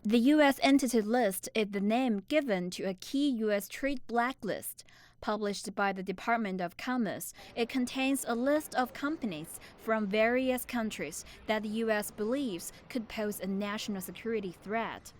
The U.S. Entity List is the name given to a key U.S. trade blacklist. Published by the Department of Commerce, it contains a list of companies from various countries that the U.S. believes could pose a national security threat.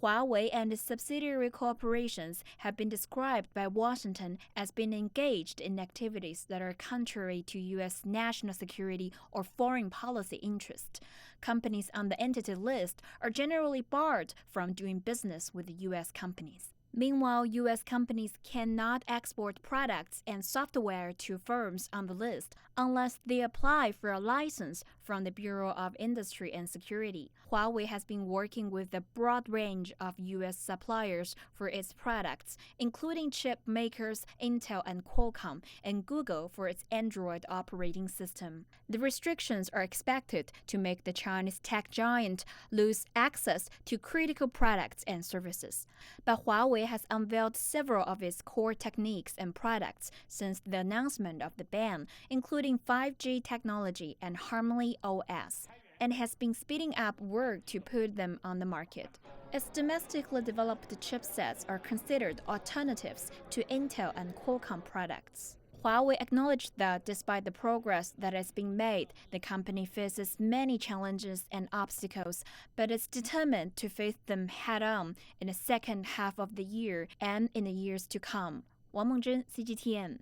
Huawei and its subsidiary corporations have been described by Washington as being engaged in activities that are contrary to U.S. national security or foreign policy interests. Companies on the entity list are generally barred from doing business with U.S. companies. Meanwhile, U.S. companies cannot export products and software to firms on the list unless they apply for a license from the Bureau of Industry and Security. Huawei has been working with a broad range of U.S. suppliers for its products, including chip makers Intel and Qualcomm, and Google for its Android operating system. The restrictions are expected to make the Chinese tech giant lose access to critical products and services. But Huawei has unveiled several of its core techniques and products since the announcement of the ban, including 5G technology and Harmony OS, and has been speeding up work to put them on the market. Its domestically developed chipsets are considered alternatives to Intel and Qualcomm products. Huawei acknowledged that despite the progress that has been made, the company faces many challenges and obstacles, but is determined to face them head-on in the second half of the year and in the years to come. Wang Mengzhen, CGTN.